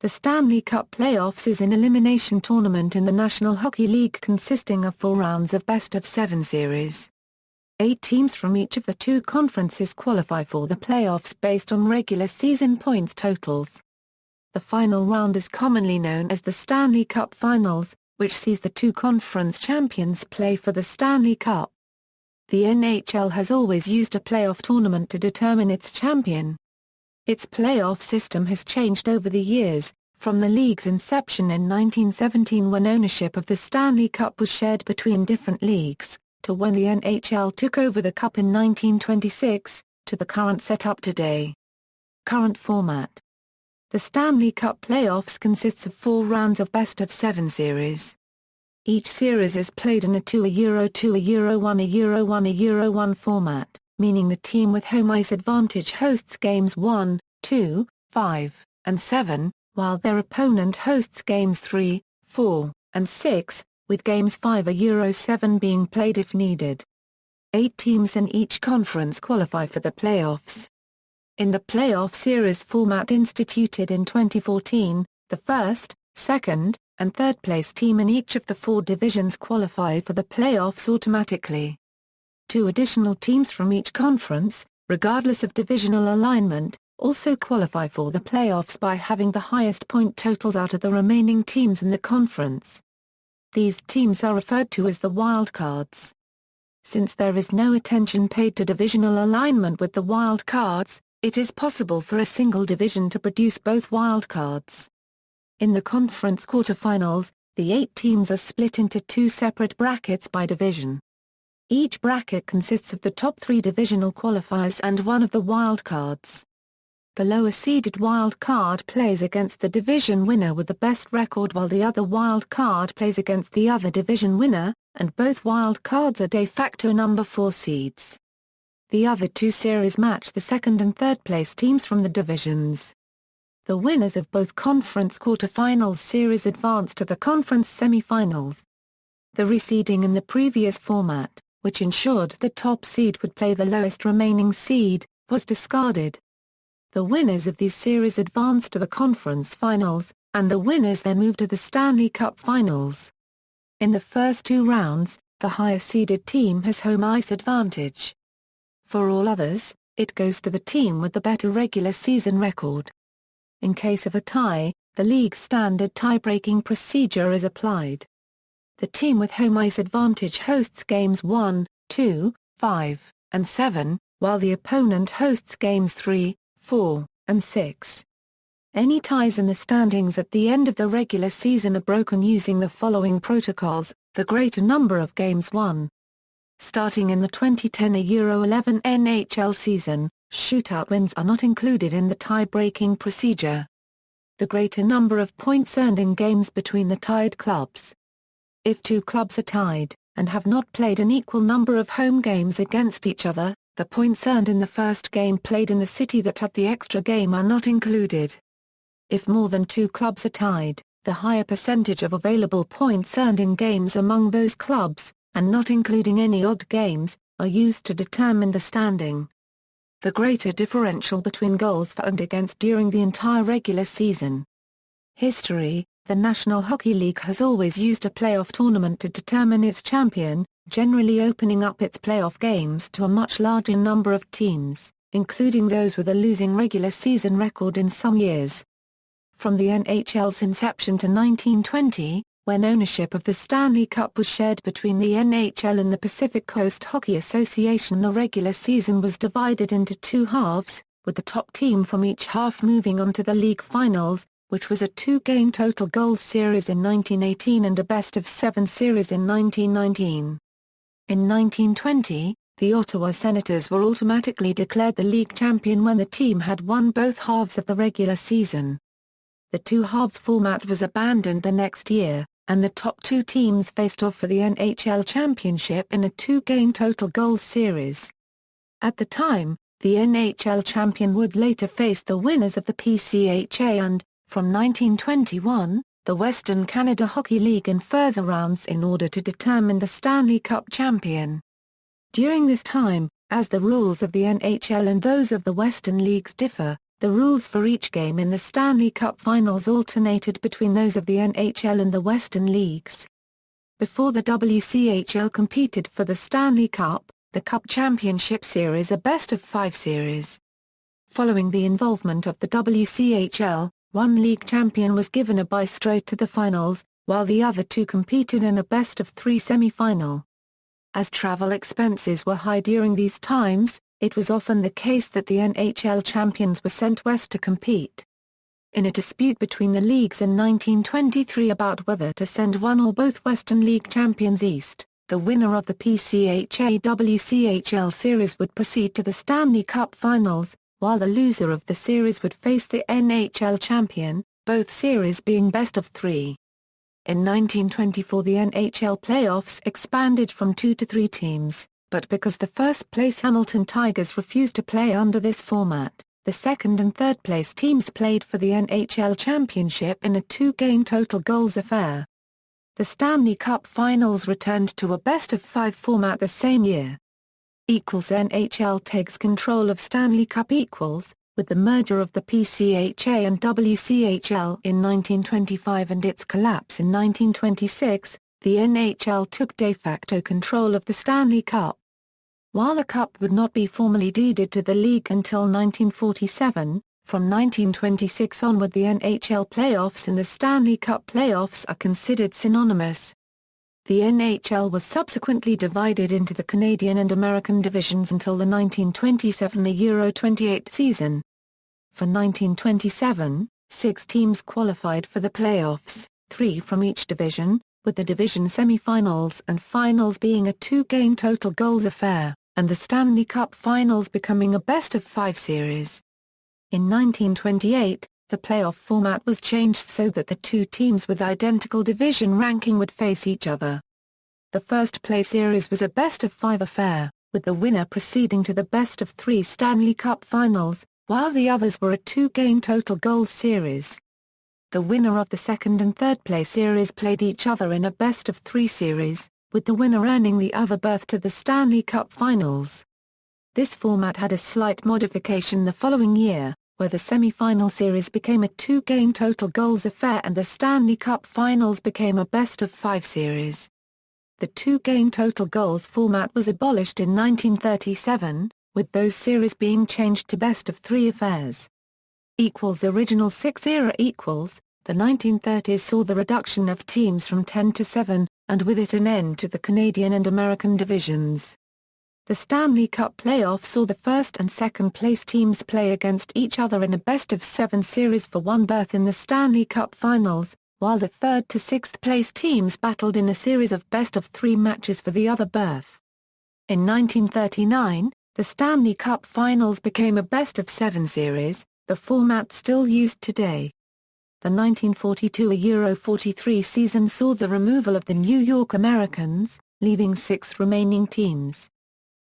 The Stanley Cup Playoffs is an elimination tournament in the National Hockey League consisting of 4 rounds of best-of-7 series. 8 teams from each of the 2 conferences qualify for the playoffs based on regular season points totals. The final round is commonly known as the Stanley Cup Finals, which sees the 2 conference champions play for the Stanley Cup. The NHL has always used a playoff tournament to determine its champion. Its playoff system has changed over the years, from the league's inception in 1917 when ownership of the Stanley Cup was shared between different leagues, to when the NHL took over the Cup in 1926, to the current setup today. Current format. The Stanley Cup Playoffs consists of 4 rounds of best-of-7 series. Each series is played in a 2-1-1-1 format, meaning the team with home ice advantage hosts games 1, 2, 5, and 7, while their opponent hosts games 3, 4, and 6, with games 5-7 being played if needed. 8 teams in each conference qualify for the playoffs. In the playoff series format instituted in 2014, the first, second, and third place team in each of the 4 divisions qualified for the playoffs automatically. 2 additional teams from each conference, regardless of divisional alignment, also qualify for the playoffs by having the highest point totals out of the remaining teams in the conference. These teams are referred to as the wildcards. Since there is no attention paid to divisional alignment with the wildcards, it is possible for a single division to produce both wildcards. In the conference quarterfinals, the 8 teams are split into 2 separate brackets by division. Each bracket consists of the top 3 divisional qualifiers and one of the wildcards. The lower-seeded wild card plays against the division winner with the best record while the other wild card plays against the other division winner, and both wild cards are de facto number 4 seeds. The other 2 series match the second and third place teams from the divisions. The winners of both conference quarterfinals series advance to the conference semifinals. The reseeding in the previous format, which ensured the top seed would play the lowest remaining seed, was discarded. The winners of these series advanced to the conference finals, and the winners then moved to the Stanley Cup Finals. In the first 2 rounds, the higher-seeded team has home ice advantage. For all others, it goes to the team with the better regular season record. In case of a tie, the league's standard tie-breaking procedure is applied. The team with home ice advantage hosts games 1, 2, 5, and 7, while the opponent hosts games 3, 4, and 6. Any ties in the standings at the end of the regular season are broken using the following protocols: the greater number of games won. Starting in the 2010-11 NHL season, shootout wins are not included in the tie-breaking procedure. The greater number of points earned in games between the tied clubs. If 2 clubs are tied, and have not played an equal number of home games against each other, the points earned in the first game played in the city that had the extra game are not included. If more than 2 clubs are tied, the higher percentage of available points earned in games among those clubs, and not including any odd games, are used to determine the standing. The greater differential between goals for and against during the entire regular season. History: the National Hockey League has always used a playoff tournament to determine its champion, generally opening up its playoff games to a much larger number of teams, including those with a losing regular season record in some years. From the NHL's inception to 1920, when ownership of the Stanley Cup was shared between the NHL and the Pacific Coast Hockey Association, the regular season was divided into 2 halves, with the top team from each half moving on to the league finals, which was a 2-game total goals series in 1918 and a best-of-7 series in 1919. In 1920, the Ottawa Senators were automatically declared the league champion when the team had won both halves of the regular season. The 2-halves format was abandoned the next year, and the top 2 teams faced off for the NHL championship in a 2-game total goals series. At the time, the NHL champion would later face the winners of the PCHA and, from 1921, the Western Canada Hockey League in further rounds in order to determine the Stanley Cup champion. During this time, as the rules of the NHL and those of the Western Leagues differ, The rules for each game in the Stanley Cup Finals alternated between those of the NHL and the Western Leagues. Before the WCHL competed for the Stanley Cup, the Cup Championship Series, a best-of-5 series. Following the involvement of the WCHL, one league champion was given a bye straight to the finals, while the other two competed in a best-of-3 semi-final. As travel expenses were high during these times, it was often the case that the NHL champions were sent west to compete. In a dispute between the leagues in 1923 about whether to send one or both Western League champions east, the winner of the PCHA-WCHL series would proceed to the Stanley Cup Finals, while the loser of the series would face the NHL champion, both series being best-of-3. In 1924 the NHL playoffs expanded from 2 to 3 teams, but because the first-place Hamilton Tigers refused to play under this format, the second and third-place teams played for the NHL championship in a 2-game total goals affair. The Stanley Cup Finals returned to a best-of-5 format the same year. NHL takes control of Stanley Cup with the merger of the PCHA and WCHL in 1925 and its collapse in 1926, the NHL took de facto control of the Stanley Cup. While the Cup would not be formally deeded to the league until 1947, from 1926 onward the NHL playoffs and the Stanley Cup playoffs are considered synonymous. The NHL was subsequently divided into the Canadian and American divisions until the 1927 Euro 28 season. For 1927, 6 teams qualified for the playoffs, 3 from each division, with the division semi-finals and finals being a 2-game total goals affair, and the Stanley Cup Finals becoming a best-of-5 series. In 1928, the playoff format was changed so that the 2 teams with identical division ranking would face each other. The first-place series was a best-of-5 affair, with the winner proceeding to the best-of-3 Stanley Cup Finals, while the others were a 2-game total goals series. The winner of the second and third-place series played each other in a best-of-3 series, with the winner earning the other berth to the Stanley Cup Finals. This format had a slight modification the following year, where the semi-final series became a 2-game total goals affair and the Stanley Cup Finals became a best-of-5 series. The 2-game total goals format was abolished in 1937, with those series being changed to best-of-3 affairs. Original 6 era the 1930s saw the reduction of teams from 10 to 7, and with it an end to the Canadian and American divisions. The Stanley Cup playoffs saw the first and second place teams play against each other in a best-of-7 series for one berth in the Stanley Cup Finals, while the third to sixth place teams battled in a series of best-of-3 matches for the other berth. In 1939, the Stanley Cup Finals became a best-of-7 series, the format still used today. The 1942 Euro 43 season saw the removal of the New York Americans, leaving 6 remaining teams.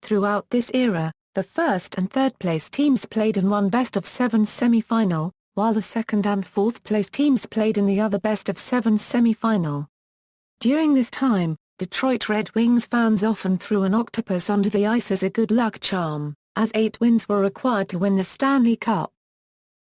Throughout this era, the first and third place teams played in one best-of-7 semi-final, while the second and fourth place teams played in the other best-of-7 semi-final. During this time, Detroit Red Wings fans often threw an octopus onto the ice as a good luck charm, as 8 wins were required to win the Stanley Cup.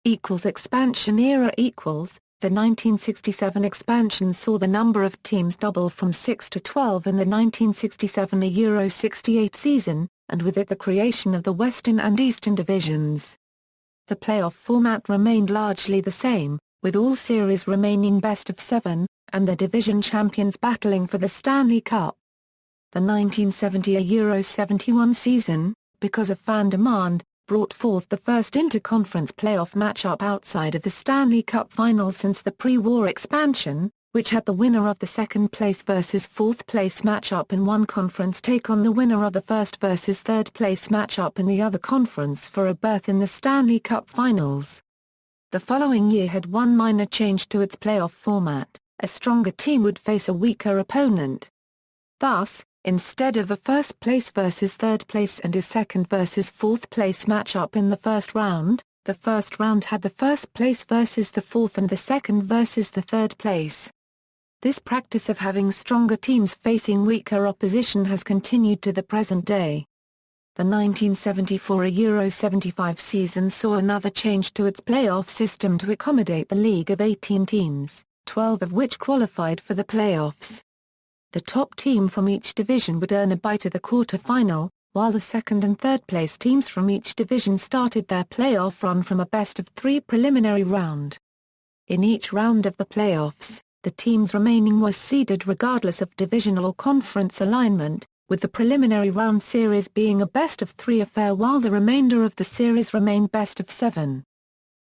Expansion era The 1967 expansion saw the number of teams double from 6 to 12 in the 1967 Euro 68 season, and with it the creation of the Western and Eastern divisions. The playoff format remained largely the same, with all series remaining best-of-7, and the division champions battling for the Stanley Cup. The 1970 Euro 71 season, because of fan demand, brought forth the first interconference playoff matchup outside of the Stanley Cup Finals since the pre-war expansion, which had the winner of the second place versus fourth place matchup in one conference take on the winner of the first versus third place matchup in the other conference for a berth in the Stanley Cup Finals. The following year had one minor change to its playoff format: a stronger team would face a weaker opponent. Thus, instead of a first place versus third place and a second versus fourth place matchup in the first round, the first round had the first place versus the fourth and the second versus the third place. This practice of having stronger teams facing weaker opposition has continued to the present day. The 1974 Euro 75 season saw another change to its playoff system to accommodate the league of 18 teams, 12 of which qualified for the playoffs. The top team from each division would earn a bye to the quarter-final, while the second and third-place teams from each division started their playoff run from a best-of-3 preliminary round. In each round of the playoffs, the teams remaining were seeded regardless of divisional or conference alignment, with the preliminary round series being a best-of-3 affair while the remainder of the series remained best-of-7.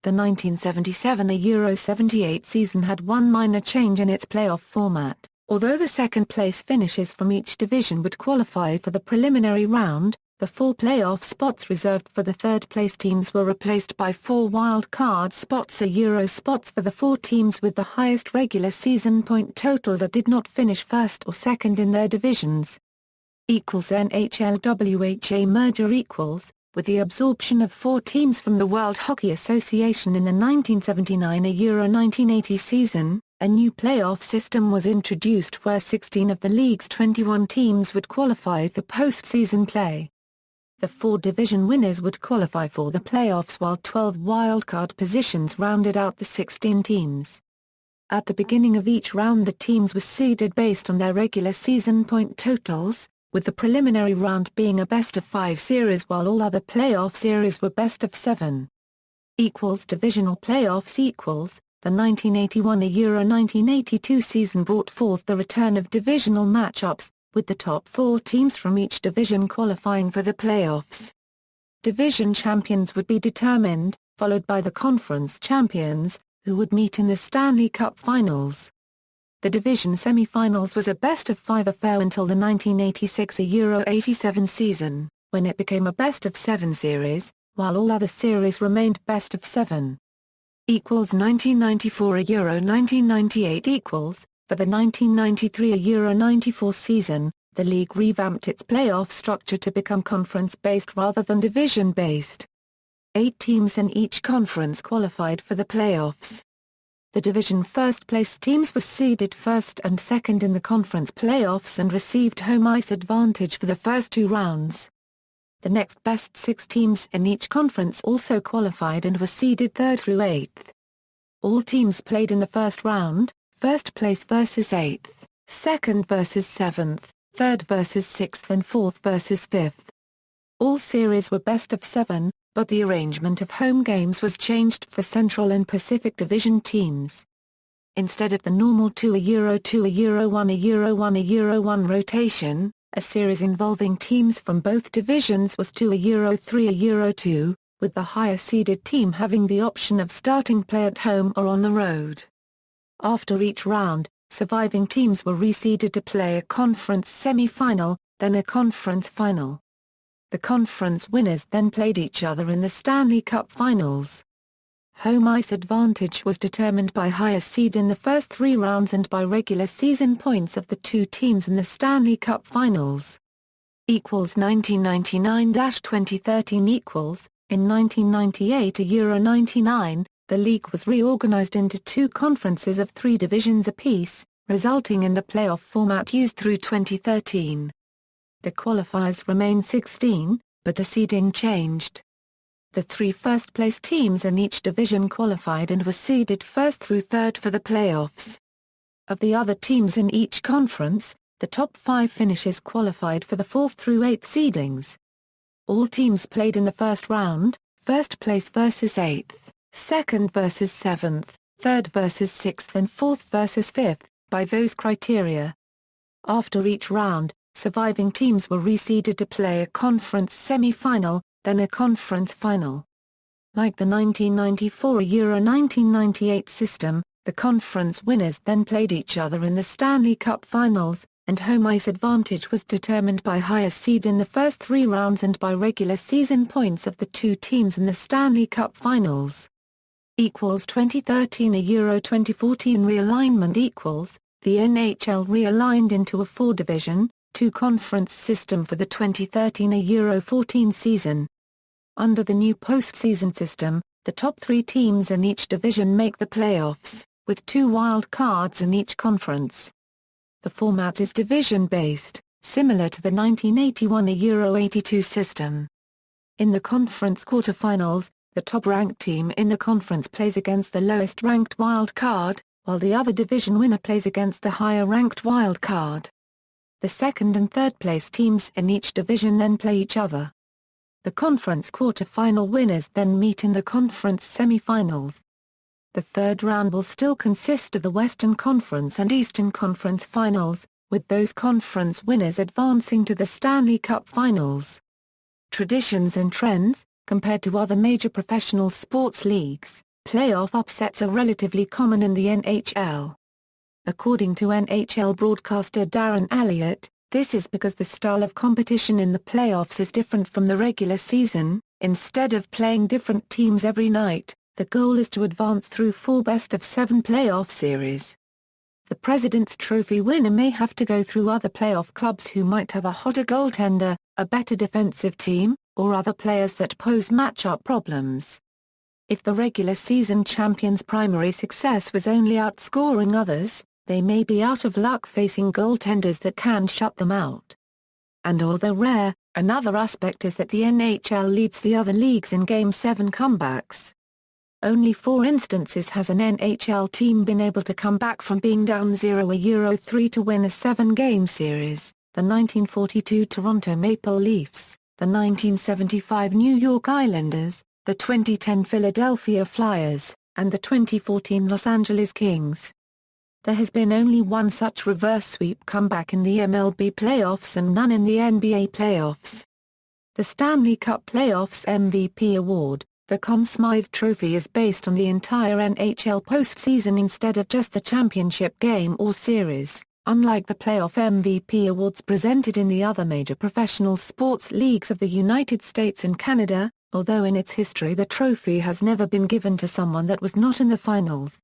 The 1977 Euro 78 season had one minor change in its playoff format. Although the second-place finishes from each division would qualify for the preliminary round, the 4 playoff spots reserved for the third-place teams were replaced by 4 wild-card spots or Euro spots for the 4 teams with the highest regular season point total that did not finish first or second in their divisions. NHL-WHA merger with the absorption of 4 teams from the World Hockey Association in the 1979 Euro 1980 season, a new playoff system was introduced where 16 of the league's 21 teams would qualify for postseason play. The 4 division winners would qualify for the playoffs while 12 wildcard positions rounded out the 16 teams. At the beginning of each round the teams were seeded based on their regular season point totals, with the preliminary round being a best-of-5 series while all other playoff series were best-of-7. Divisional playoffs The 1981 Euro 1982 season brought forth the return of divisional matchups, with the top 4 teams from each division qualifying for the playoffs. Division champions would be determined, followed by the conference champions, who would meet in the Stanley Cup Finals. The division semi-finals was a best-of-5 affair until the 1986 Euro 87 season, when it became a best-of-7 series, while all other series remained best-of-7. 1994 Euro 1998 For the 1993 Euro 94 season, the league revamped its playoff structure to become conference-based rather than division-based. 8 teams in each conference qualified for the playoffs. The division first-place teams were seeded first and second in the conference playoffs and received home ice advantage for the first 2 rounds. The next best 6 teams in each conference also qualified and were seeded 3rd through 8th. All teams played in the first round, 1st place versus 8th, 2nd versus 7th, 3rd versus 6th and 4th versus 5th. All series were best-of-7, but the arrangement of home games was changed for Central and Pacific Division teams. Instead of the normal 2 Euro 2 Euro 1 Euro 1 Euro 1 rotation, a series involving teams from both divisions was 2 Euro 3 Euro 2, with the higher seeded team having the option of starting play at home or on the road. After each round, surviving teams were reseeded to play a conference semi-final, then a conference final. The conference winners then played each other in the Stanley Cup Finals. Home ice advantage was determined by higher seed in the first 3 rounds and by regular season points of the 2 teams in the Stanley Cup Finals. 1999-2013 In 1998 Euro 99, the league was reorganized into 2 conferences of 3 divisions apiece, resulting in the playoff format used through 2013. The qualifiers remained 16, but the seeding changed. The 3 first-place teams in each division qualified and were seeded 1st through 3rd for the playoffs. Of the other teams in each conference, the top 5 finishes qualified for the 4th through 8th seedings. All teams played in the first round, 1st place versus 8th, 2nd versus 7th, 3rd versus 6th and 4th versus 5th, by those criteria. After each round, surviving teams were reseeded to play a conference semi-final, then a conference final. Like the 1994 Euro 1998 system, the conference winners then played each other in the Stanley Cup Finals, and home ice advantage was determined by higher seed in the first 3 rounds and by regular season points of the 2 teams in the Stanley Cup Finals. 2013 Euro 2014 realignment The NHL realigned into a 4-division, 2-conference system for the 2013 Euro 14 season. Under the new postseason system, the top 3 teams in each division make the playoffs, with 2 wild cards in each conference. The format is division-based, similar to the 1981 Euro 82 system. In the conference quarterfinals, the top-ranked team in the conference plays against the lowest-ranked wild card, while the other division winner plays against the higher-ranked wild card. The second and third-place teams in each division then play each other. The conference quarterfinal winners then meet in the conference semifinals. The third round will still consist of the Western Conference and Eastern Conference finals, with those conference winners advancing to the Stanley Cup Finals. Traditions and trends. Compared to other major professional sports leagues, playoff upsets are relatively common in the NHL. According to NHL broadcaster Darren Elliott, this is because the style of competition in the playoffs is different from the regular season. Instead of playing different teams every night, the goal is to advance through 4 best-of-7 playoff series. The President's Trophy winner may have to go through other playoff clubs who might have a hotter goaltender, a better defensive team, or other players that pose matchup problems. If the regular season champion's primary success was only outscoring others, they may be out of luck facing goaltenders that can shut them out. And although rare, another aspect is that the NHL leads the other leagues in Game 7 comebacks. Only 4 instances has an NHL team been able to come back from being down 0-3 to win a 7-game series, the 1942 Toronto Maple Leafs, the 1975 New York Islanders, the 2010 Philadelphia Flyers, and the 2014 Los Angeles Kings. There has been only one such reverse sweep comeback in the MLB playoffs and none in the NBA playoffs. The Stanley Cup Playoffs MVP award, the Conn Smythe Trophy, is based on the entire NHL postseason instead of just the championship game or series. Unlike the playoff MVP awards presented in the other major professional sports leagues of the United States and Canada, although in its history the trophy has never been given to someone that was not in the finals.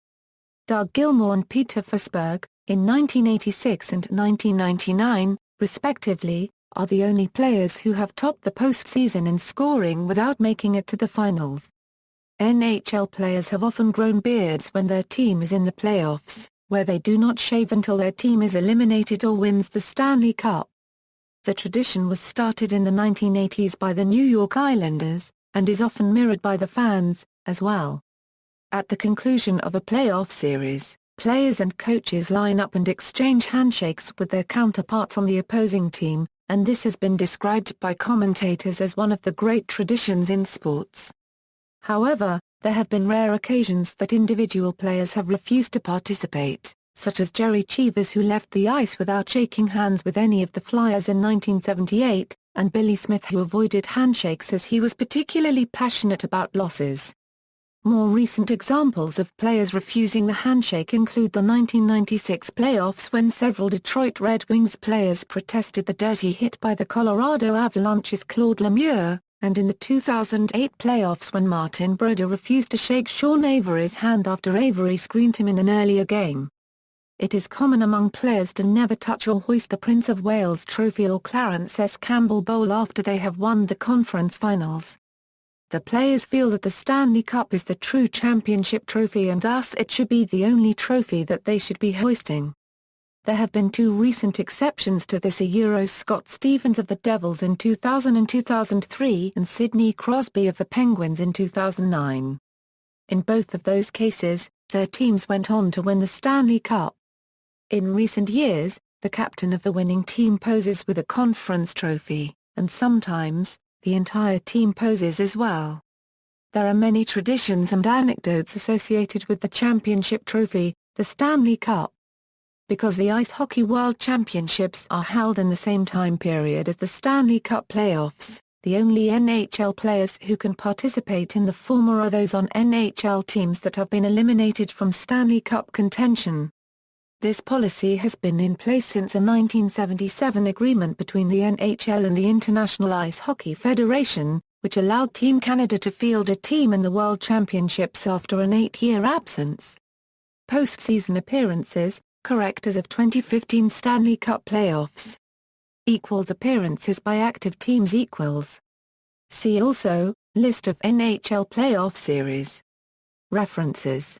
Doug Gilmour and Peter Forsberg, in 1986 and 1999, respectively, are the only players who have topped the postseason in scoring without making it to the finals. NHL players have often grown beards when their team is in the playoffs, where they do not shave until their team is eliminated or wins the Stanley Cup. The tradition was started in the 1980s by the New York Islanders, and is often mirrored by the fans, as well. At the conclusion of a playoff series, players and coaches line up and exchange handshakes with their counterparts on the opposing team, and this has been described by commentators as one of the great traditions in sports. However, there have been rare occasions that individual players have refused to participate, such as Jerry Cheevers, who left the ice without shaking hands with any of the Flyers in 1978, and Billy Smith, who avoided handshakes as he was particularly passionate about losses. More recent examples of players refusing the handshake include the 1996 playoffs when several Detroit Red Wings players protested the dirty hit by the Colorado Avalanche's Claude Lemieux, and in the 2008 playoffs when Martin Brodeur refused to shake Sean Avery's hand after Avery screened him in an earlier game. It is common among players to never touch or hoist the Prince of Wales Trophy or Clarence S. Campbell Bowl after they have won the conference finals. The players feel that the Stanley Cup is the true championship trophy and thus it should be the only trophy that they should be hoisting. There have been 2 recent exceptions to this: Scott Stevens of the Devils in 2000 and 2003 and Sidney Crosby of the Penguins in 2009. In both of those cases, their teams went on to win the Stanley Cup. In recent years, the captain of the winning team poses with a conference trophy, and sometimes, the entire team poses as well. There are many traditions and anecdotes associated with the championship trophy, the Stanley Cup. Because the Ice Hockey World Championships are held in the same time period as the Stanley Cup playoffs, the only NHL players who can participate in the former are those on NHL teams that have been eliminated from Stanley Cup contention. This policy has been in place since a 1977 agreement between the NHL and the International Ice Hockey Federation, which allowed Team Canada to field a team in the World Championships after an 8-year absence. Postseason appearances, correct as of 2015 Stanley Cup playoffs. Equals appearances by active teams equals. See also, List of NHL playoff series. References